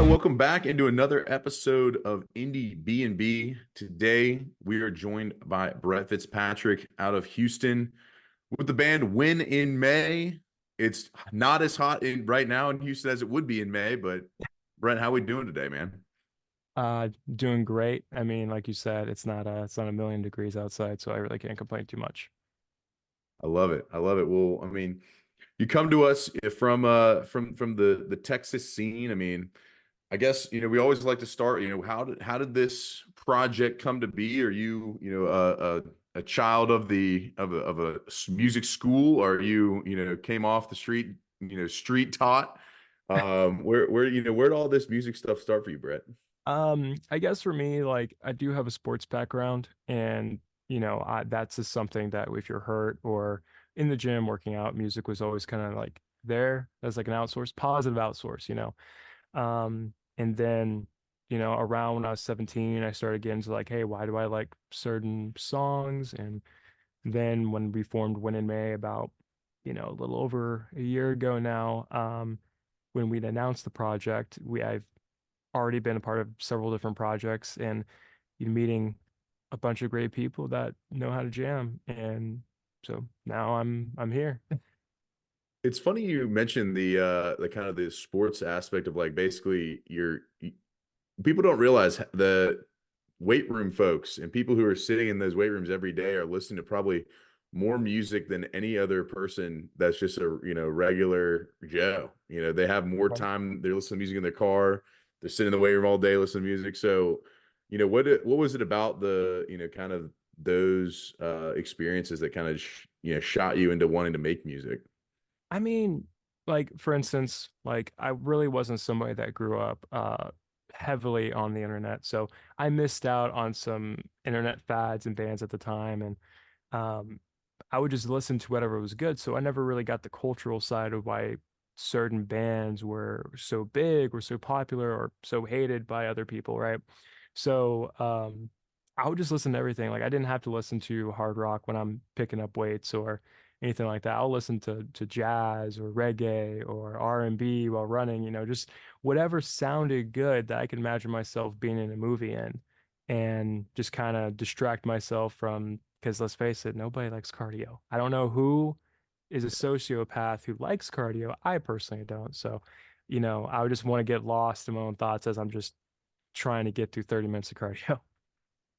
Welcome back into another episode of Indie B&B. Today, we are joined by Brett Fitzpatrick out of Houston with the band Win in May. It's not as hot right now in Houston as it would be in May, but Brett, how we doing today, man? Doing great. I mean, like you said, it's not a million degrees outside, so I really can't complain too much. I love it. I love it. Well, I mean, you come to us from the Texas scene. I mean, I guess we always like to start. How did this project come to be? Are you a child of a music school? Or you came off the street street taught? Where'd all this music stuff start for you, Brett? I guess for me, like I do have a sports background, and that's just something that if you're hurt or in the gym working out, music was always kind of like there as like an outsource, positive outsource. And then, around when I was 17, I started getting to like, hey, why do I like certain songs? And then when we formed Win in May about, a little over a year ago now, when we'd announced the project, I've already been a part of several different projects and meeting a bunch of great people that know how to jam. And so now I'm here. It's funny you mentioned the kind of the sports aspect of like basically people don't realize the weight room folks and people who are sitting in those weight rooms every day are listening to probably more music than any other person that's just a regular Joe. They have more Right. time. They're listening to music in their car. They're sitting in the weight room all day listening to music. So, what was it about the kind of those experiences that kind of shot you into wanting to make music? I mean, like for instance, like I really wasn't somebody that grew up heavily on the internet. So I missed out on some internet fads and bands at the time, and um I would just listen to whatever was good. So I never really got the cultural side of why certain bands were so big or so popular or so hated by other people, right? So I would just listen to everything. Like I didn't have to listen to hard rock when I'm picking up weights or anything like that. I'll listen to jazz or reggae or R&B while running, just whatever sounded good that I could imagine myself being in a movie in and just kind of distract myself from, because let's face it, nobody likes cardio. I don't know who is a sociopath who likes cardio. I personally don't. So, I would just want to get lost in my own thoughts as I'm just trying to get through 30 minutes of cardio.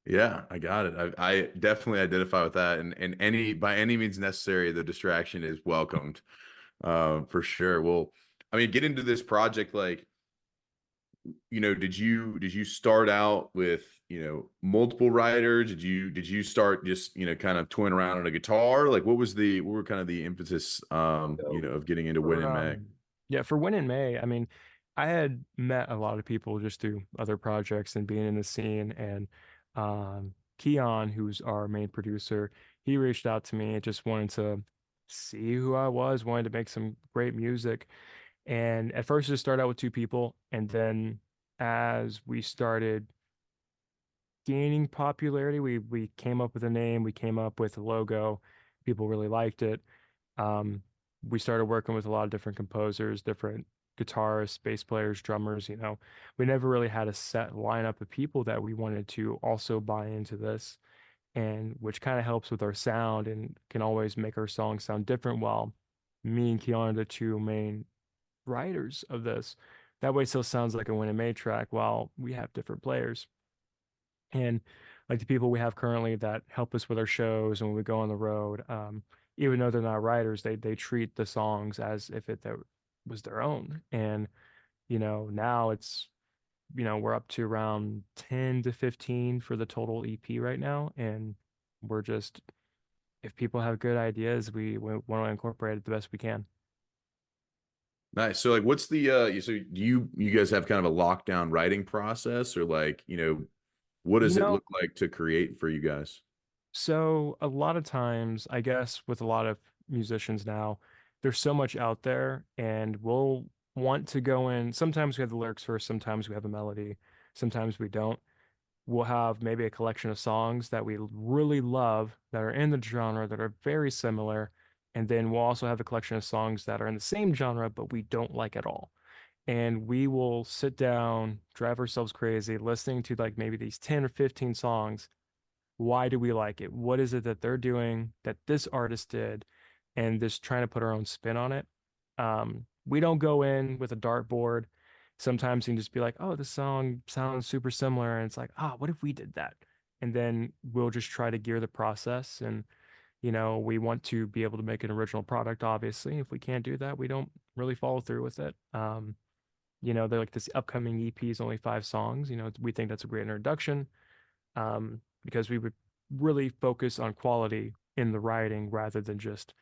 Yeah, I got it. I definitely identify with that, and any by any means necessary, the distraction is welcomed, for sure. Well, I mean, get into this project like, did you start out with multiple writers? Did you start just kind of toying around on a guitar? Like, what were kind of the impetus So of getting into Win for and Mag? yeah, for Win in May, I mean, I had met a lot of people just through other projects and being in the scene. And Keon, who's our main producer, he reached out to me and just wanted to see who I was, wanted to make some great music. And at first, it just started out with two people, and then as we started gaining popularity, we came up with a name, we came up with a logo. People really liked it. Um, we started working with a lot of different composers, different guitarists, bass players, drummers, We never really had a set lineup of people that we wanted to also buy into this, and which kind of helps with our sound and can always make our songs sound different while me and Keanu are the two main writers of this. That way it still sounds like a Win and May track while we have different players. And like the people we have currently that help us with our shows and when we go on the road, even though they're not writers, they treat the songs as if was their own. And now it's we're up to around 10 to 15 for the total EP right now, and we're just if people have good ideas, we want to incorporate it the best we can. Nice. So like, what's the so do you guys have kind of a lockdown writing process, or like what You does it know, look like to create for you guys? So a lot of times, I guess with a lot of musicians now, there's so much out there and we'll want to go in. Sometimes we have the lyrics first, sometimes we have a melody, sometimes we don't. We'll have maybe a collection of songs that we really love that are in the genre that are very similar. And then we'll also have a collection of songs that are in the same genre, but we don't like at all. and we will sit down, drive ourselves crazy, listening to like maybe these 10 or 15 songs. Why do we like it? What is it that they're doing that this artist did? And just trying to put our own spin on it. We don't go in with a dartboard. Sometimes you can just be like, oh, this song sounds super similar. And it's like, ah, what if we did that? And then we'll just try to gear the process. And, we want to be able to make an original product, obviously. If we can't do that, we don't really follow through with it. They're like this upcoming EP is only 5 songs. We think that's a great introduction, because we would really focus on quality in the writing rather than just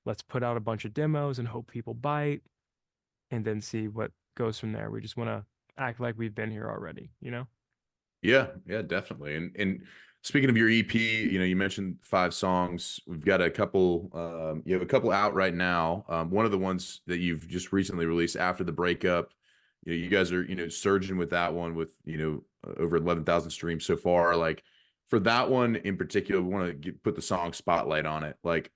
let's put out a bunch of demos and hope people bite and then see what goes from there. We just want to act like we've been here already? Yeah, yeah, definitely. And speaking of your EP, you mentioned 5 songs. We've got a couple. You have a couple out right now. One of the ones that you've just recently released after the breakup. You guys are surging with that one with over 11,000 streams so far. Like for that one in particular, we want to put the song spotlight on it. Like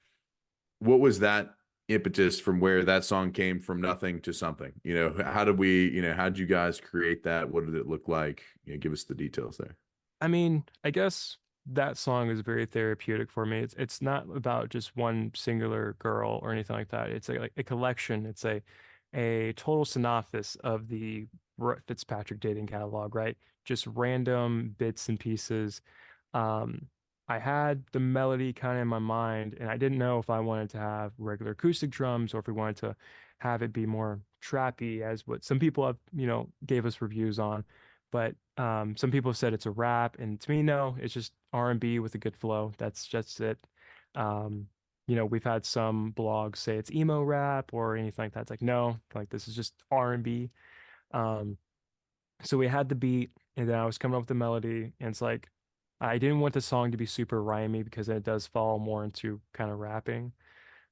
what was that impetus from where that song came from nothing to something? How did how did you guys create that? What did it look like? Give us the details there. I mean, I guess that song is very therapeutic for me. It's not about just one singular girl or anything like that. It's like a collection. It's a total synopsis of the Fitzpatrick dating catalog, right? Just random bits and pieces. Um, I had the melody kind of in my mind, and I didn't know if I wanted to have regular acoustic drums or if we wanted to have it be more trappy, as what some people have, gave us reviews on. But some people have said it's a rap, and to me, no, it's just R&B with a good flow. That's just it. Um, we've had some blogs say it's emo rap or anything like that. It's like, no, like this is just R&B. Um, so we had the beat, and then I was coming up with the melody, and it's like I didn't want the song to be super rhymey because then it does fall more into kind of rapping.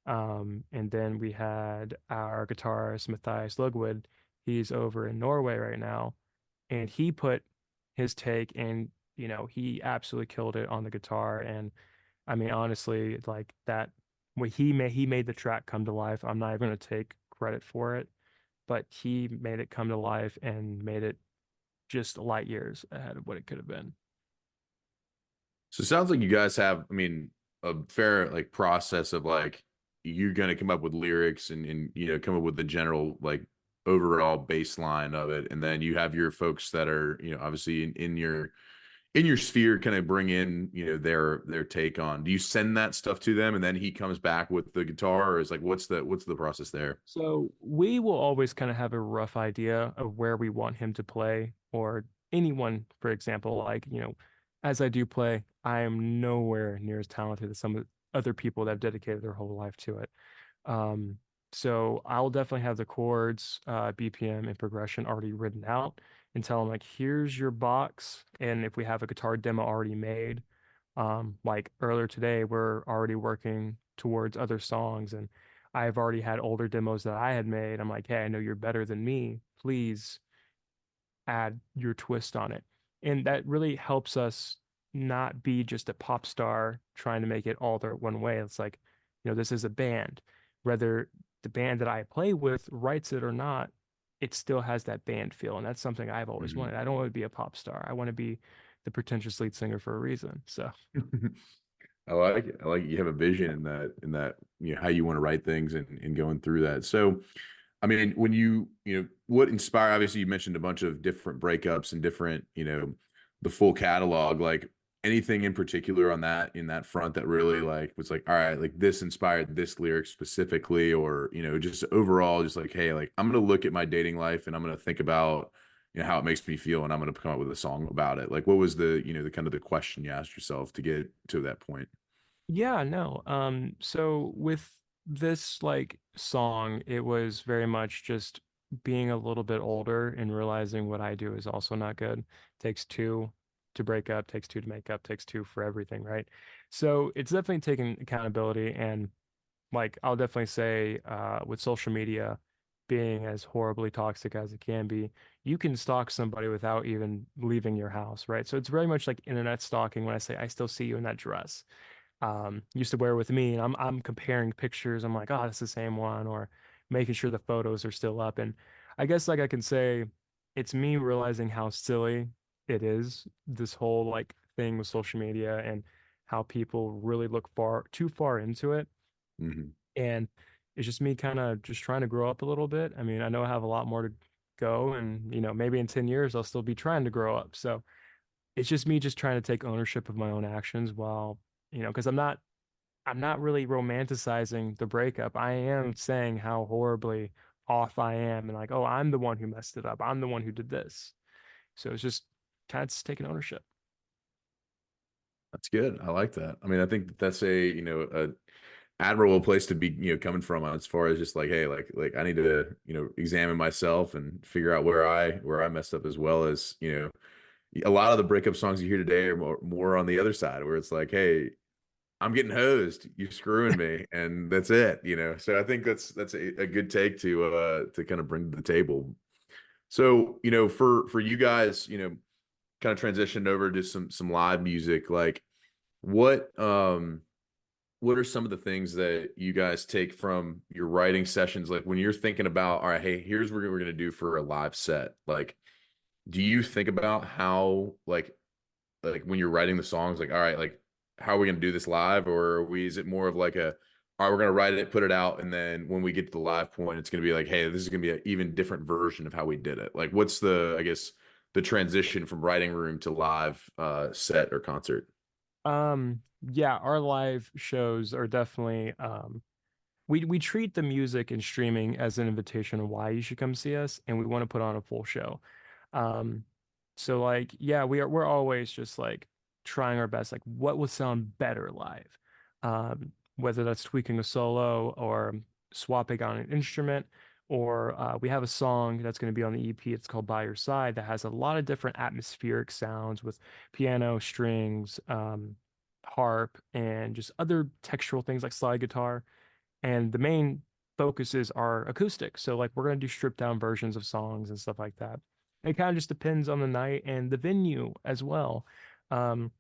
And then we had our guitarist Matthias Lugwood. He's over in Norway right now, and he put his take, and he absolutely killed it on the guitar. And I mean, honestly, like that, what he made the track come to life. I'm not even going to take credit for it, but he made it come to life and made it just light years ahead of what it could have been. So it sounds like you guys have, I mean, a fair like process of like you're gonna come up with lyrics and come up with the general like overall baseline of it, and then you have your folks that are obviously in your sphere kind of bring in their take on. Do you send that stuff to them and then he comes back with the guitar, or is like what's the process there? So we will always kind of have a rough idea of where we want him to play, or anyone, for example, like, as I do play, I am nowhere near as talented as some of the other people that have dedicated their whole life to it. Um, so I'll definitely have the chords, BPM, and progression already written out and tell them like, here's your box. And if we have a guitar demo already made, like earlier today, we're already working towards other songs, and I've already had older demos that I had made. I'm like, hey, I know you're better than me. Please add your twist on it. And that really helps us not be just a pop star trying to make it all their one way. It's like, this is a band. Whether the band that I play with writes it or not, it still has that band feel. And that's something I've always Mhm. wanted. I don't want to be a pop star. I want to be the pretentious lead singer for a reason. So. I like it. I like it. You have a vision in that how you want to write things and going through that. So I mean, when what inspired, obviously you mentioned a bunch of different breakups and different, the full catalog, like anything in particular on that, in that front that really like was like, all right, like this inspired this lyric specifically, or, just overall, just like, hey, like I'm going to look at my dating life and I'm going to think about, how it makes me feel and I'm going to come up with a song about it. Like what was the kind of the question you asked yourself to get to that point? Yeah, no. So with this like song, it was very much just being a little bit older and realizing what I do is also not good. Takes two to break up, takes two to make up, takes two for everything, right? So it's definitely taking accountability, and like I'll definitely say with social media being as horribly toxic as it can be, you can stalk somebody without even leaving your house, right? So it's very much like internet stalking when I say I still see you in that dress used to wear with me, and I'm comparing pictures. I'm like, oh, that's the same one, or making sure the photos are still up. And I guess like I can say it's me realizing how silly it is, this whole like thing with social media and how people really look too far into it. Hmm. And it's just me kind of just trying to grow up a little bit. I mean, I know I have a lot more to go and maybe in 10 years I'll still be trying to grow up. So it's just me just trying to take ownership of my own actions while, because I'm not really romanticizing the breakup. I am saying how horribly off I am and like, oh, I'm the one who messed it up. I'm the one who did this. So it's just kind of just taking ownership. That's good. I like that. I mean, I think that that's a admirable place to be, coming from as far as just like, hey, like I need to, examine myself and figure out where I messed up, as well as, a lot of the breakup songs you hear today are more on the other side, where it's like, hey, I'm getting hosed, you're screwing me, and that's it. So I think that's a good take to kind of bring to the table. So, for you guys, kind of transitioned over to some live music, like what what are some of the things that you guys take from your writing sessions? Like when you're thinking about, all right, hey, here's what we're going to do for a live set. Like, do you think about how, like when you're writing the songs, like, all right, like, how are we going to do this live? Or is it more of like all right, we're going to write it, put it out. And then when we get to the live point, it's going to be like, hey, this is going to be an even different version of how we did it. Like, what's I guess, the transition from writing room to live set or concert? Yeah, our live shows are definitely we treat the music and streaming as an invitation of why you should come see us, and we want to put on a full show. Um, so like, yeah, we're always just like trying our best, like what would sound better live, whether that's tweaking a solo or swapping on an instrument, or we have a song that's going to be on the EP. It's called By Your Side that has a lot of different atmospheric sounds with piano, strings, harp, and just other textural things like slide guitar and the main focuses are acoustic. So like we're gonna do stripped down versions of songs and stuff like that. It kind of just depends on the night and the venue as well. Um,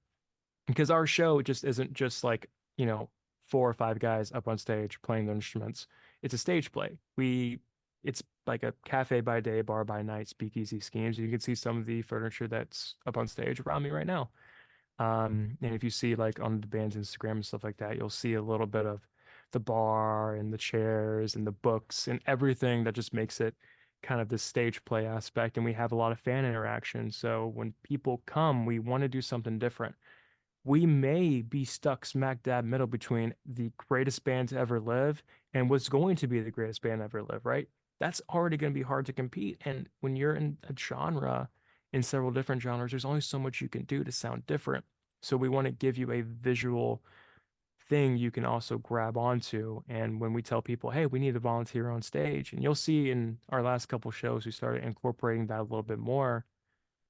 because our show just isn't just like, you know, 4 or 5 guys up on stage playing their instruments. It's a stage play. It's like a cafe by day, bar by night, speakeasy schemes. You can see some of the furniture that's up on stage around me right now. And if you see like on the band's Instagram and stuff like that, you'll see a little bit of the bar and the chairs and the books and everything that just makes it kind of this stage play aspect. And we have a lot of fan interaction. So when people come, we want to do something different. We may be stuck smack dab middle between the greatest band to ever live and what's going to be the greatest band ever live, right? That's already going to be hard to compete. And when you're in a genre, in several different genres, there's only so much you can do to sound different. So we want to give you a visual thing you can also grab onto. And when we tell people, hey, we need a volunteer on stage, and you'll see in our last couple shows, we started incorporating that a little bit more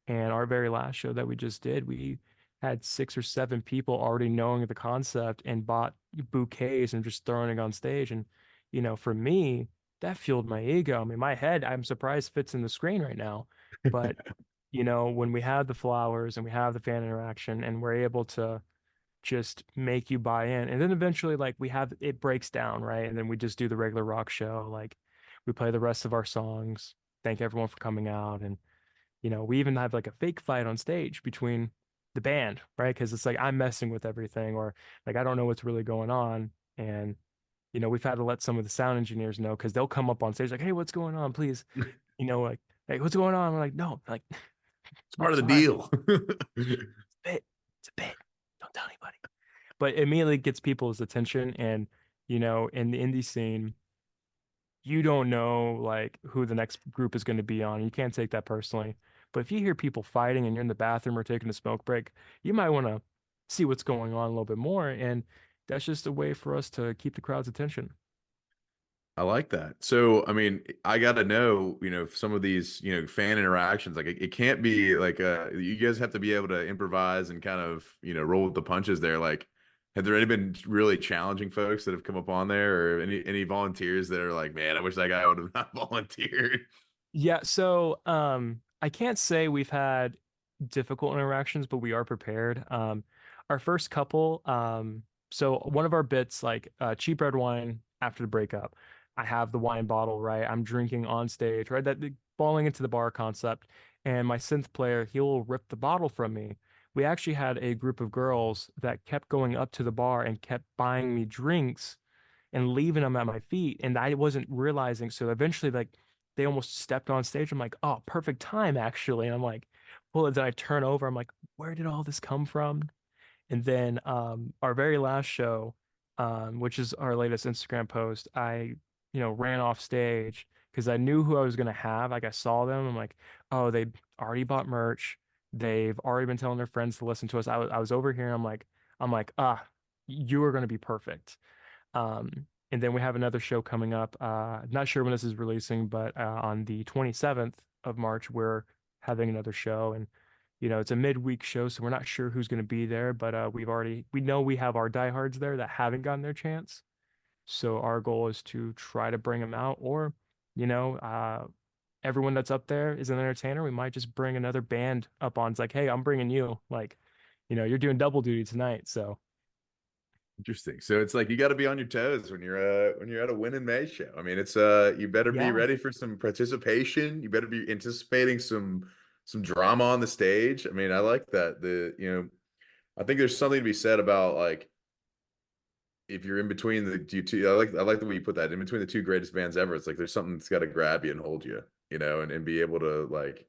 and our very last show that we just did, we had 6 or 7 people already knowing the concept and bought bouquets and just throwing it on stage. And, for me, that fueled my ego. I mean, my head, I'm surprised fits in the screen right now. But, when we have the flowers and we have the fan interaction and we're able to just make you buy in. And then eventually, like, it breaks down, right? And then we just do the regular rock show. Like, we play the rest of our songs, thank everyone for coming out. And we even have like a fake fight on stage between the band, right? Because it's like I'm messing with everything, or like I don't know what's really going on. And, we've had to let some of the sound engineers know because they'll come up on stage like, hey, what's going on? Please, like, hey, what's going on? We're like, no, like, It's part of the sorry, deal. it's a bit. It's a bit. Don't tell anybody. But it immediately gets people's attention. And, in the indie scene, you don't know like who the next group is going to be on. You can't take that personally. But if you hear people fighting and you're in the bathroom or taking a smoke break, you might want to see what's going on a little bit more. And that's just a way for us to keep the crowd's attention. I like that. So, I mean, I got to know, some of these, fan interactions, like it can't be like you guys have to be able to improvise and kind of, roll with the punches there. Like, have there any been really challenging folks that have come up on there, or any volunteers that are like, man, I wish that guy would have not volunteered? Yeah, so I can't say we've had difficult interactions, but we are prepared. Our first couple, so one of our bits, like cheap red wine after the breakup. I have the wine bottle, right? I'm drinking on stage, right? That falling into the bar concept. And my synth player, he'll rip the bottle from me. We actually had a group of girls that kept going up to the bar and kept buying me drinks and leaving them at my feet. And I wasn't realizing. So eventually, like, they almost stepped on stage. I'm like, oh, perfect time, actually. And I'm like, well, then I turn over. I'm like, where did all this come from? And then our very last show, which is our latest Instagram post, I ran off stage because I knew who I was gonna have. Like I saw them. I'm like, oh, they already bought merch. They've already been telling their friends to listen to us. I was over here. I'm like, you are gonna be perfect. And then we have another show coming up. Not sure when this is releasing, but on the 27th of March, we're having another show. And, it's a midweek show, so we're not sure who's going to be there, but we know we have our diehards there that haven't gotten their chance. So our goal is to try to bring them out, or, you know, uh, everyone that's up there is an entertainer. We might just bring another band up on. It's like, hey, I'm bringing you. Like, you're doing double duty tonight. So, Interesting. So it's like you got to be on your toes when you're at a Win in May show. I mean, it's you better be yeah. ready for some participation. You better be anticipating some drama on the stage. I mean, I like that. I think there's something to be said about like if you're in between the two. I like the way you put that in between the two greatest bands ever. It's like there's something that's got to grab you and hold you, and be able to like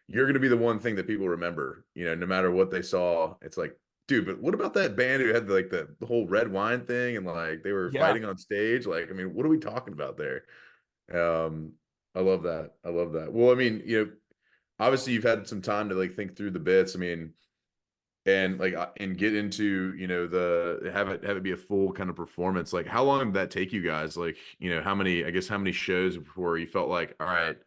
you're going to be the one thing that people remember, no matter what they saw. It's like, dude, but what about that band who had like the whole red wine thing and like they were Yeah. fighting on stage? Like, I mean, what are we talking about there? Um, I love that. I love that. Well, I mean, obviously you've had some time to like think through the bits. I mean, and like and get into, the have it be a full kind of performance. Like, how long did that take you guys? Like, how many shows before you felt like, all right,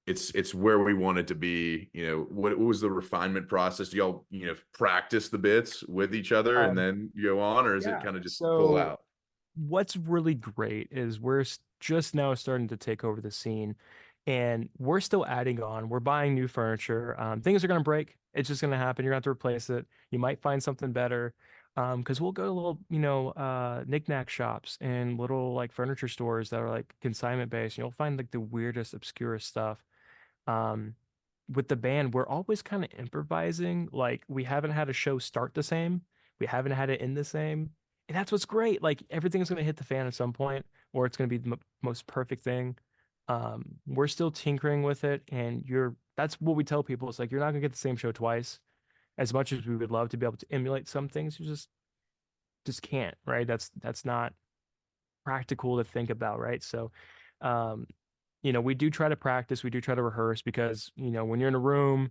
it's where we wanted to be. What was the refinement process? Do y'all, practice the bits with each other and Um, then you go on, or is it yeah. kind of just full So out? what's really great is we're just now starting to take over the scene, and we're still adding on. We're buying new furniture. Things are going to break. It's just going to happen. You're going to have to replace it. You might find something better. Because we'll go to little, knickknack shops and little like furniture stores that are like consignment based. You'll find like the weirdest, obscurest stuff. Um, with the band, we're always kind of improvising. Like we haven't had a show start the same. We haven't had it end the same. And that's what's great. Like everything's going to hit the fan at some point, or it's going to be the most perfect thing. We're still tinkering with it, and that's what we tell people. It's like you're not going to get the same show twice. As much as we would love to be able to emulate some things, you just can't, right? That's not practical to think about, right? So, um, we do try to practice, we do try to rehearse because, when you're in a room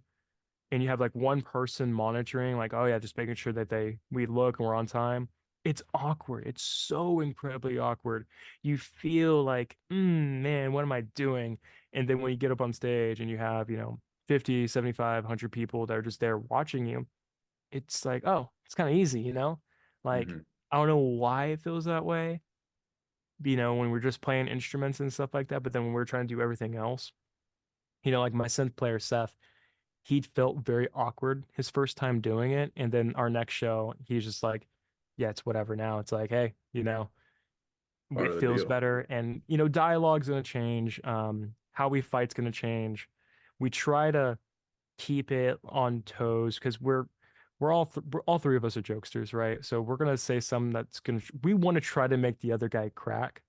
and you have like one person monitoring, like, oh yeah, just making sure that we look and we're on time. It's awkward. It's so incredibly awkward. You feel like, man, what am I doing? And then when you get up on stage and you have, 50, 75, 100 people that are just there watching you, it's like, oh, it's kind of easy. Like, Hmm. I don't know why it feels that way, when we're just playing instruments and stuff like that. But then when we're trying to do everything else, like my synth player, Seth, he felt very awkward his first time doing it. And then our next show, he's just like, yeah, it's whatever now. It's like, hey, Part it of the feels deal. better. And, dialogue's going to change. How we fight's going to change. We try to keep it on toes because we're all three of us are jokesters, right? So we're gonna say something we want to try to make the other guy crack,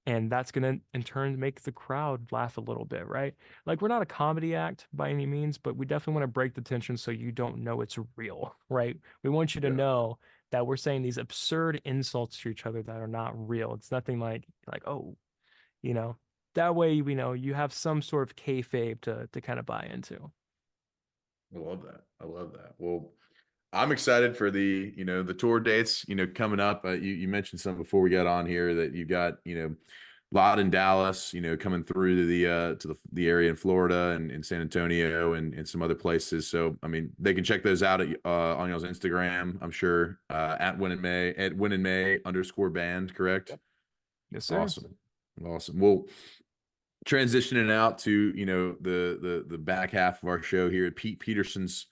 and that's gonna in turn make the crowd laugh a little bit, right? Like we're not a comedy act by any means, but we definitely want to break the tension so you don't know it's real, right? We want you to Yeah. know that we're saying these absurd insults to each other that are not real. It's nothing like oh, you know. That way we know you have some sort of kayfabe to kind of buy into. I love that. I love that. Well, I'm excited for the tour dates, coming up. You mentioned some before we got on here that you got, a lot in Dallas, coming through to the area in Florida and in San Antonio and some other places. So, I mean, they can check those out on y'all's Instagram, I'm sure, at Win in May _band, correct? Yep. Yes, sir. Awesome. Awesome. Well, transitioning out to the back half of our show here, Pete Peterson's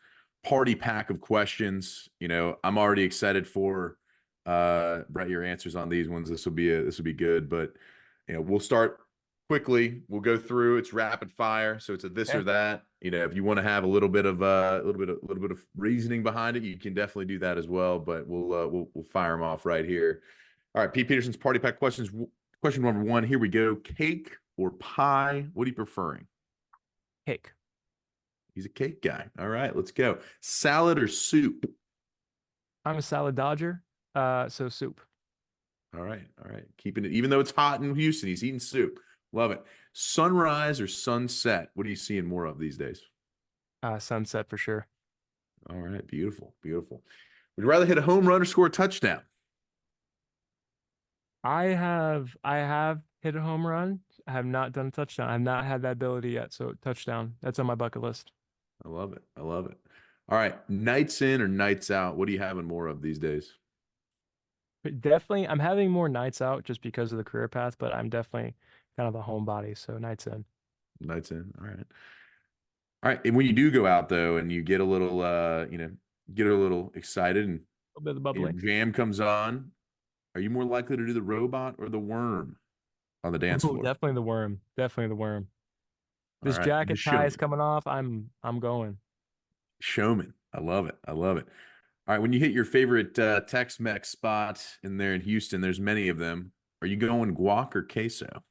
party pack of questions. I'm already excited for Brett, your answers on these ones. This will be good. But we'll start quickly. We'll go through. It's rapid fire, so it's a this or Okay. that. If you want to have a little bit of reasoning behind it, you can definitely do that as well. But we'll fire them off right here. All right, Pete Peterson's party pack questions. Question number one. Here we go. Cake or pie? What are you preferring? Cake. He's a cake guy. All right, let's go. Salad or soup? I'm a salad dodger. So soup. All right, all right. Keeping it, even though it's hot in Houston, he's eating soup. Love it. Sunrise or sunset? What are you seeing more of these days? Sunset for sure. All right, beautiful, beautiful. Would you rather hit a home run or score a touchdown? I have hit a home run. I have not done a touchdown. I've not had that ability yet. So touchdown. That's on my bucket list. I love it. I love it. All right, nights in or nights out? What are you having more of these days? But definitely, I'm having more nights out just because of the career path, but I'm definitely kind of a homebody. So nights in. Nights in. All right. All right. And when you do go out though, and you get a little, get a little excited, and A little bit of the bubbly. jam comes on, are you more likely to do the robot or the worm on the dance Oh, floor? definitely the worm. Definitely the worm. All This right, the jacket tie is showman. coming off. I'm going. Showman. I love it. I love it. All right, when you hit your favorite Tex-Mex spot in there in Houston, there's many of them. Are you going guac or queso?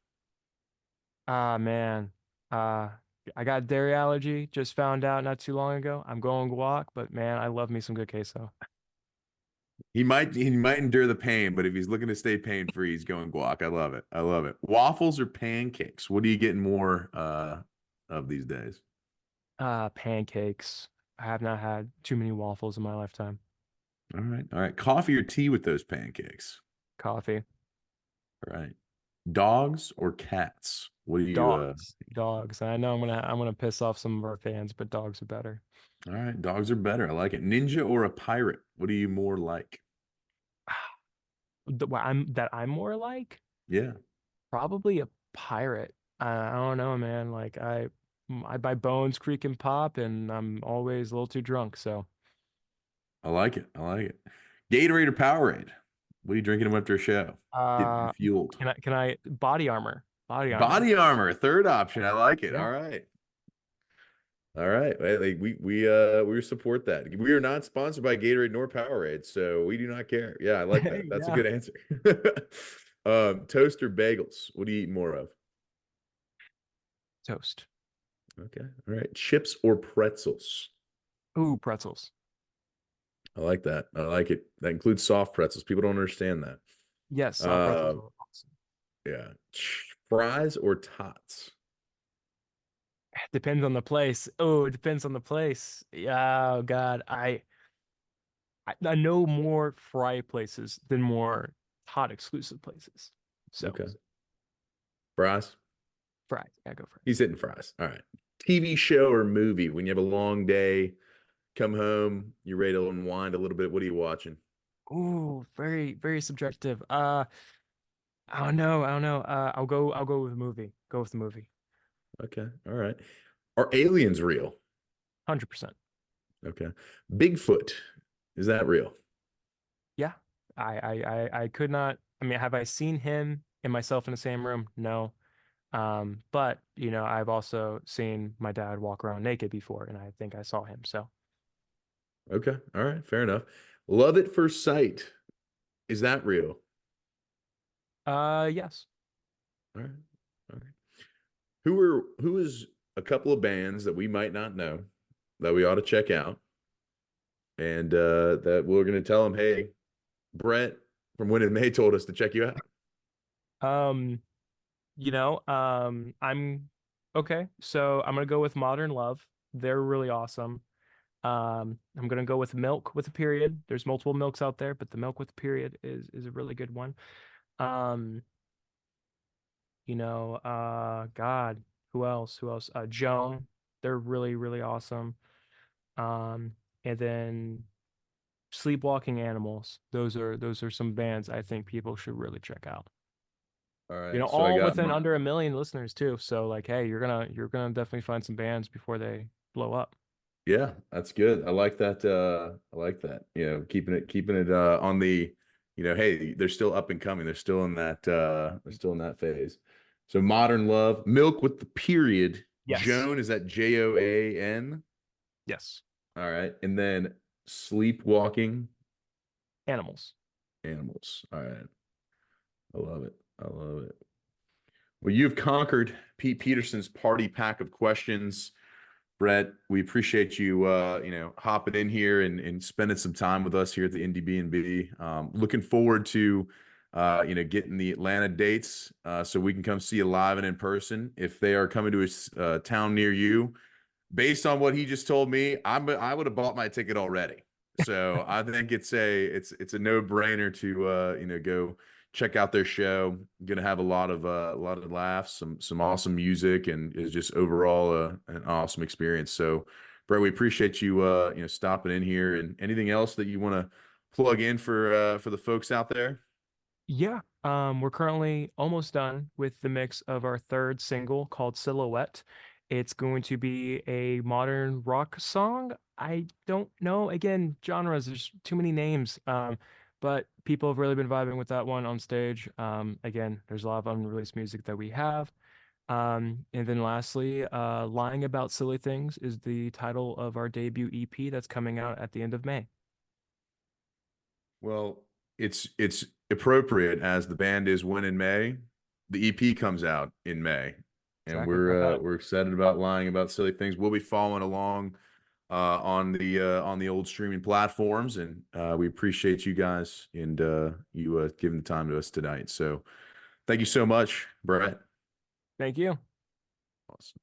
Ah man. Uh I got dairy allergy. Just found out not too long ago. I'm going guac, but man, I love me some good queso. He might endure the pain, but if he's looking to stay pain free, he's going guac. I love it. I love it. Waffles or pancakes? What are you getting more of these days? Pancakes. I have not had too many waffles in my lifetime. All right. All right. Coffee or tea with those pancakes? Coffee. All right. Dogs or cats? What do you Dogs. Dogs. I know I'm gonna piss off some of our fans, but dogs are better. all right, dogs are better. I like it. Ninja or a pirate? What are you more like? I'm more like Yeah, probably a pirate. I don't know, man. Like my bones creak and pop, and I'm always a little too drunk. So I like it. I like it. Gatorade or Powerade? What are you drinking them after a show? Get you uh fueled. can I body armor. Body armor. Body armor, third option. I like it. Yeah. All right. All right. Like, we support that. We are not sponsored by Gatorade nor Powerade, so we do not care. Yeah, I like that. That's a Yeah. good answer. Toast or bagels? What do you eat more of? Toast. Okay. All right. Chips or pretzels? Ooh, pretzels. I like that. I like it. That includes soft pretzels. People don't understand that. Yes, soft pretzels Uh, are awesome. yeah. Fries or tots? Depends on the place. Oh, it depends on the place. Yeah, oh God. I know more fry places than more hot exclusive places. So Okay. Fries? fries. Yeah, go fries. He's hitting fries. All right. TV show or movie? When you have a long day, come home, you're ready to unwind a little bit. What are you watching? Ooh, very, very subjective. I don't know. I don't know. I'll go with the movie. Go with the movie. Okay. All right. Are aliens real? 100%. Okay. Bigfoot. Is that real? Yeah. I could not. I mean, have I seen him and myself in the same room? No. But I've also seen my dad walk around naked before, and I think I saw him. So, Okay. All right. Fair enough. Love at first sight. Is that real? yes. All right. All right. Who is a couple of bands that we might not know that we ought to check out, and that we're going to tell them, hey, Brett from When in May told us to check you out. Um, I'm okay. So I'm gonna go with Modern Love. They're really awesome. I'm gonna go with Milk with a period. There's multiple milks out there, but the Milk with a period is a really good one. Um, God, who else? Who else? Joan. They're really, really awesome. And then Sleepwalking Animals. Those are some bands I think people should really check out. All right. So I All got within my under a million listeners too. So like, hey, you're gonna definitely find some bands before they blow up. yeah, that's good. I like that. I like that. Keeping it on the, hey, they're still up and coming. They're still in that phase. So Modern Love, Milk with the period. Yes. Joan, is that Joan? Yes. All right. And then Sleepwalking Animals. Animals. All right. I love it. I love it. Well, you've conquered Pete Peterson's party pack of questions. Brett, we appreciate you hopping in here and spending some time with us here at the Indie B&B. Looking forward to getting the Atlanta dates so we can come see you live and in person. If they are coming to a town near you, based on what he just told me, I would have bought my ticket already. So I think it's a no-brainer to go check out their show. Gonna have a lot of laughs, some awesome music, and is just overall an awesome experience. So, Brett, we appreciate you stopping in here. And anything else that you want to plug in for the folks out there? Yeah, we're currently almost done with the mix of our third single called Silhouette. It's going to be a modern rock song. I don't know, again, genres, there's too many names. But people have really been vibing with that one on stage. Again, there's a lot of unreleased music that we have. And then lastly, Lying About Silly Things is the title of our debut EP that's coming out at the end of May. Well, it's appropriate as the band is when in May. The EP comes out in May, and Exactly. How about it? we're excited about lying about silly things. We'll be following along on the old streaming platforms, and we appreciate you guys and you giving the time to us tonight. So thank you so much, Brett. Thank you. Awesome.